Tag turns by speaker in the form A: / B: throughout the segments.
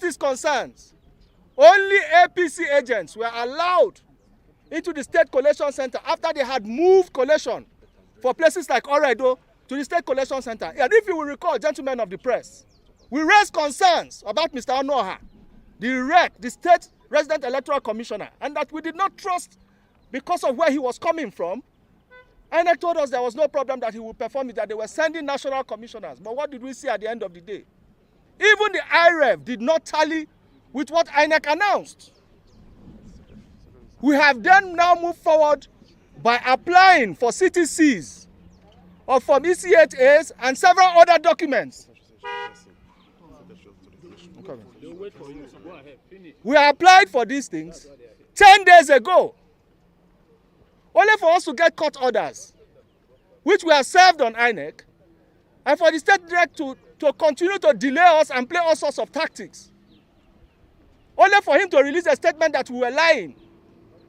A: his concerns. Only APC agents were allowed into the State Collation Center after they had moved collation for places like Oredo to the State Collation Center. And if you will recall, gentlemen of the press, we raised concerns about Mr. Onoha, the REC, the State Resident Electoral Commissioner, and that we did not trust because of where he was coming from. INEC told us there was no problem that he would perform it, that they were sending national commissioners. But what did we see at the end of the day? Even the IREF did not tally with what INEC announced. We have then now moved forward by applying for CTCs or from ECHAs and several other documents. We applied for these things 10 days ago, only for us to get court orders, which we have served on INEC, and for the State Direct to continue to delay us and play all sorts of tactics. Only for him to release a statement that we were lying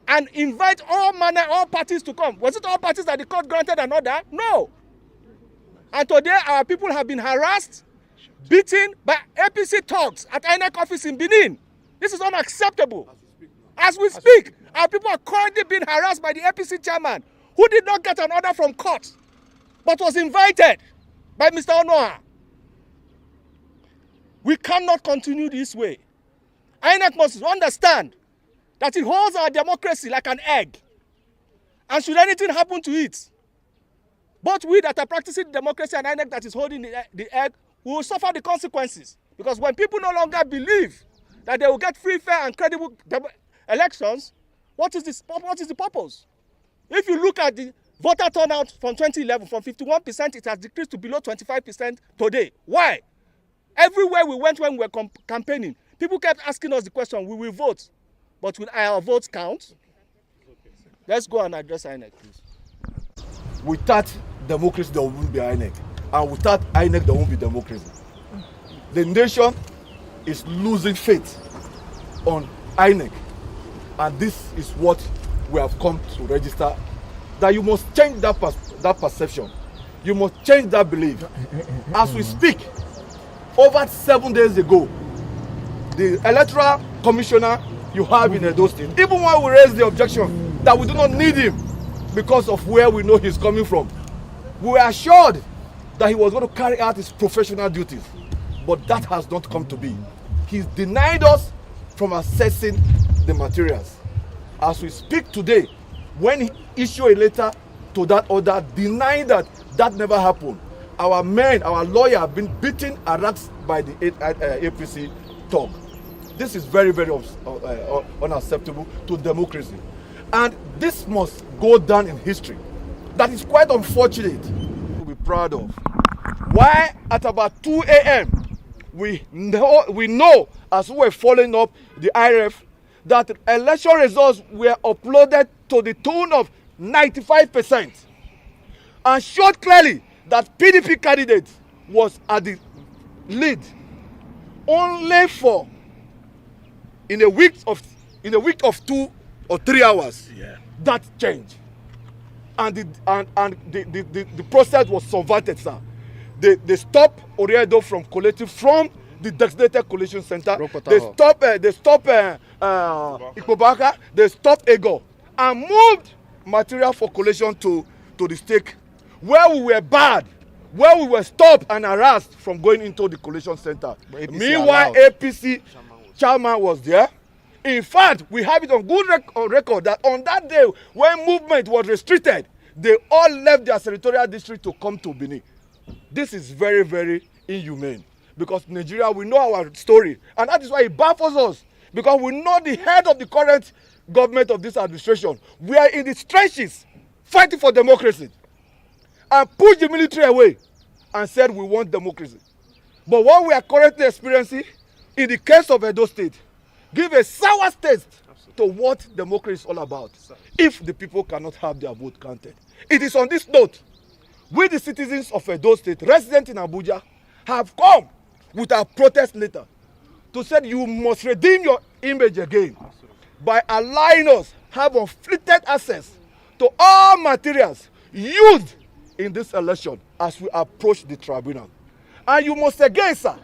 A: and invite all parties to come. Was it all parties that the court granted an order? No. And today our people have been harassed, beaten by APC thugs at INEC office in Benin. This is unacceptable. As we speak, our people are currently being harassed by the APC chairman, who did not get an order from court, but was invited by Mr. Onoha. We cannot continue this way. INEC must understand that it holds our democracy like an egg. And should anything happen to it, both we that are practicing democracy and INEC that is holding the egg, we will suffer the consequences. Because when people no longer believe that they will get free, fair, and credible elections, what is the purpose? If you look at the voter turnout from 2011, from 51%, it has decreased to below 25% today. Why? Everywhere we went when we were campaigning, people kept asking us the question, we will vote, but will our votes count? Let's go and address INEC, please.
B: Without democracy, there won't be INEC. And without INEC, there won't be democracy. The nation is losing faith on INEC. And this is what we have come to register. That you must change that perception. You must change that belief. As we speak, over 7 days ago, the electoral commissioner you have in Edo State, even when we raised the objection that we do not need him because of where we know he's coming from, we were assured that he was going to carry out his professional duties. But that has not come to be. He's denied us from accessing the materials. As we speak today, when he issued a letter to that order denying that never happened, our men, our lawyer have been beaten and harassed by the APC talk. This is very, very unacceptable to democracy. And this must go down in history. That is quite unfortunate to be proud of. Why at about 2 a.m. we know as we were following up the IREF that election results were uploaded to the tune of 95% and showed clearly that PDP candidate was at the lead. Only for in a week of 2 or 3 hours, that changed, and the process was subverted, sir. They stopped Oredo from collecting from the designated collation center. They stopped Ikobaka. They stopped Ego and moved material for collation to the stake, where we were barred, where we were stopped and harassed from going into the collation center. Meanwhile, APC chairman was there. In fact, we have it on good record that on that day when movement was restricted, they all left their senatorial district to come to Benin. This is very, very inhumane, because Nigeria, we know our story, and that is why it baffles us, because we know the head of the current government of this administration. We are in the trenches fighting for democracy and pushed the military away and said we want democracy. But what we are currently experiencing in the case of Edo State give a sour taste to what democracy is all about if the people cannot have their vote counted. It is on this note, we the citizens of Edo State, resident in Abuja, have come with our protest letter to say you must redeem your image again by allowing us have unfettered access to all materials used in this election as we approach the tribunal. And you must again, sir,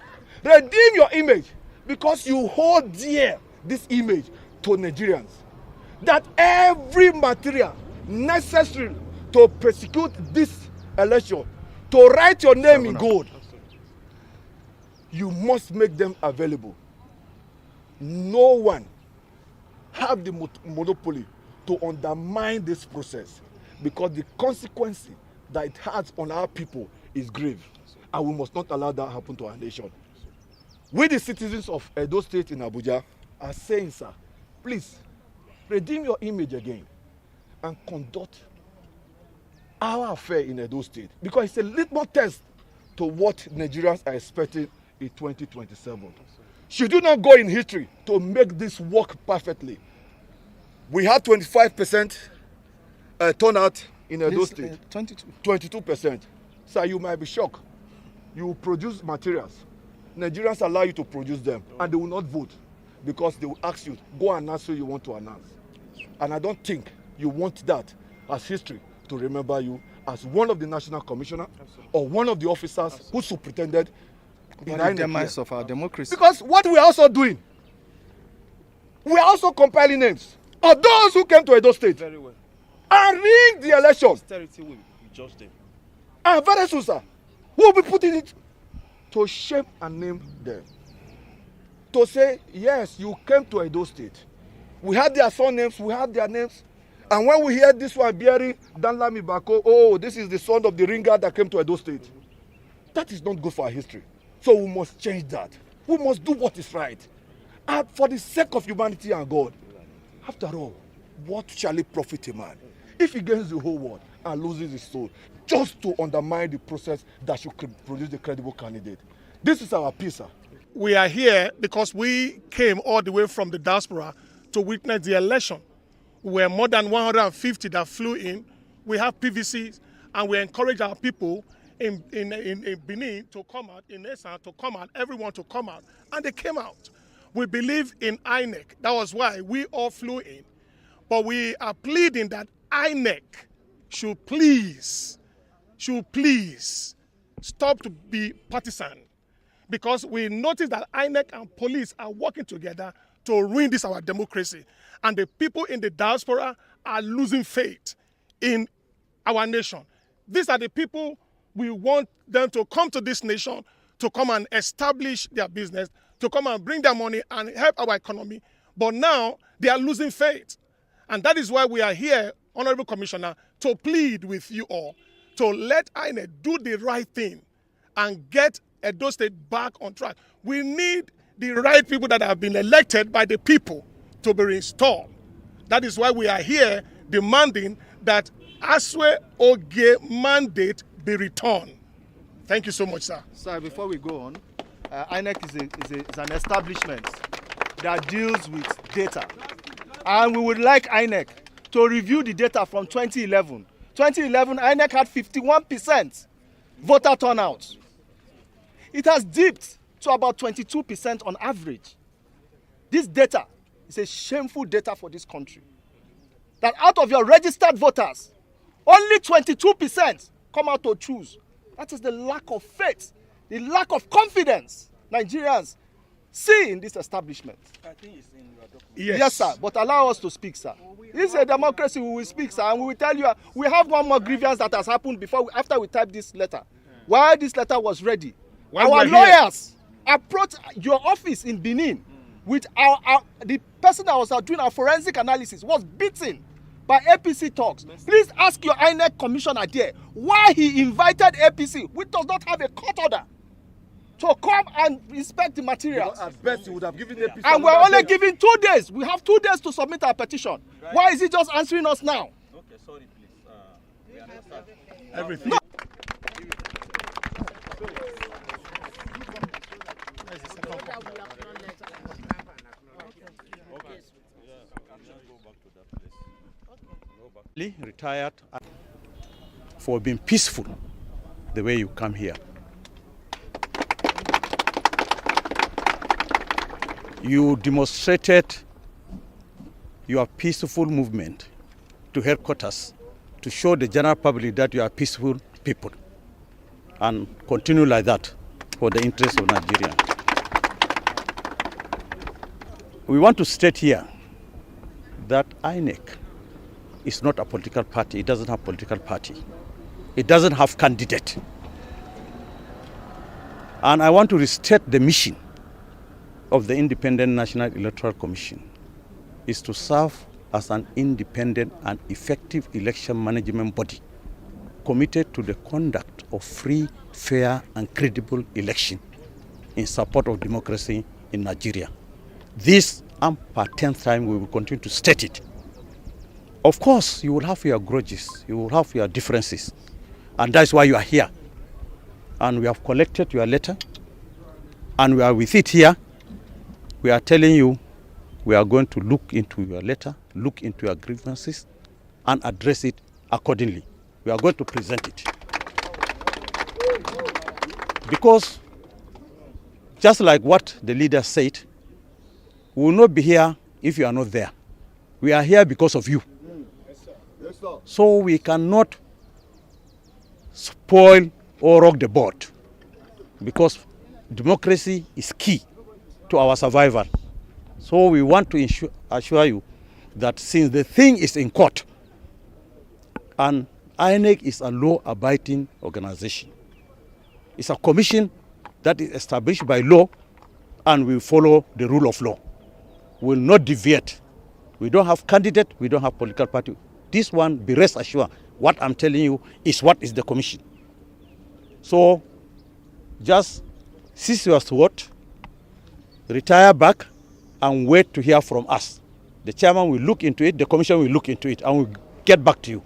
B: redeem your image because you hold dear this image to Nigerians, that every material necessary to prosecute this election, to write your name in gold, you must make them available. No one have the monopoly to undermine this process, because the consequence that it has on our people is grave, and we must not allow that happen to our nation. We, the citizens of Edo State in Abuja, are saying, sir, please redeem your image again and conduct our affair in Edo State, because it's a litmus test to what Nigerians are expecting in 2027. Should you not go in history to make this work perfectly? We had 25% turnout in Edo State. 22%. Sir, you might be shocked. You produce materials. Nigerians allow you to produce them, and they will not vote, because they will ask you, go and announce who you want to announce. And I don't think you want that as history to remember you as one of the national commissioner or one of the officers who superintended in the demise
A: of our democracy.
B: Because what we are also doing, we are also compiling names of those who came to Edo State and rigged the elections.
C: Posterity will judge them.
B: And very soon, sir, we will be putting it to shame and name them. To say, yes, you came to Edo State. We had their surnames, we had their names. And when we hear this one bearing Danlami Bako, oh, this is the son of the ringer that came to Edo State. That is not good for our history. So we must change that. We must do what is right. And for the sake of humanity and God. After all, what shall it profit a man if he gains the whole world and loses his soul just to undermine the process that should produce a credible candidate? This is our peace, sir.
D: We are here because we came all the way from the diaspora to witness the election. We were more than 150 that flew in. We have PVCs, and we encourage our people in Benin to come out, in Esan to come out, everyone to come out, and they came out. We believe in INEC. That was why we all flew in. But we are pleading that INEC should please stop to be partisan, because we notice that INEC and police are working together to ruin this our democracy. And the people in the diaspora are losing faith in our nation. These are the people we want them to come to this nation, to come and establish their business, to come and bring their money and help our economy. But now they are losing faith. And that is why we are here, Honorable Commissioner, to plead with you all to let INEC do the right thing and get Edo State back on track. We need the right people that have been elected by the people to be reinstalled. That is why we are here demanding that Aswe Oge mandate be returned. Thank you so much, sir.
A: Sir, before we go on, INEC is an establishment that deals with data. And we would like INEC to review the data from 2011. 2011, INEC had 51% voter turnout. It has dipped to about 22% on average. This data is a shameful data for this country. That out of your registered voters, only 22% come out to choose. That is the lack of faith, the lack of confidence Nigerians see in this establishment.
C: I think it's in your document.
A: Yes, sir, but allow us to speak, sir. This is a democracy, we will speak, sir, and we will tell you, we have one more grievance that has happened after we typed this letter. While this letter was ready, our lawyers approached your office in Benin with the person that was doing our forensic analysis was beaten by APC talks. Please ask your INEC commissioner there why he invited APC, which does not have a court order, to come and inspect the materials.
B: At best, you would have given APC.
A: And we're only given 2 days. We have 2 days to submit our petition. Right. Why is he just answering us now?
C: Okay, sorry, please. We understand.
D: Everything.
A: No.
C: Retired for being peaceful the way you come here. You demonstrated your peaceful movement to headquarters to show the general public that you are peaceful people, and continue like that for the interest of Nigeria. we want to state here that INEC is not a political party. It doesn't have political party. It doesn't have candidate. And I want to restate the mission of the Independent National Electoral Commission is to serve as an independent and effective election management body committed to the conduct of free, fair and credible election in support of democracy in Nigeria. This and per 10th time we will continue to state it. Of course, you will have your grudges, you will have your differences, and that's why you are here. And we have collected your letter, and we are with it here. We are telling you we are going to look into your letter, look into your grievances, and address it accordingly. We are going to present it. Because just like what the leader said, we will not be here if you are not there. We are here because of you. So we cannot spoil or rock the boat, because democracy is key to our survival. So we want to assure you that since the thing is in court, and INEC is a law-abiding organization, it's a commission that is established by law, and we follow the rule of law. We will not deviate. We don't have candidate, we don't have political party. This one, be rest assured, what I'm telling you is what is the commission. So just cease your thought, retire back, and wait to hear from us. The chairman will look into it, the commission will look into it, and we'll get back to you.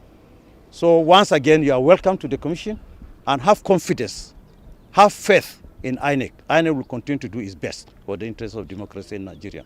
C: So once again, you are welcome to the commission, and have confidence, have faith in INEC. INEC will continue to do its best for the interests of democracy in Nigeria.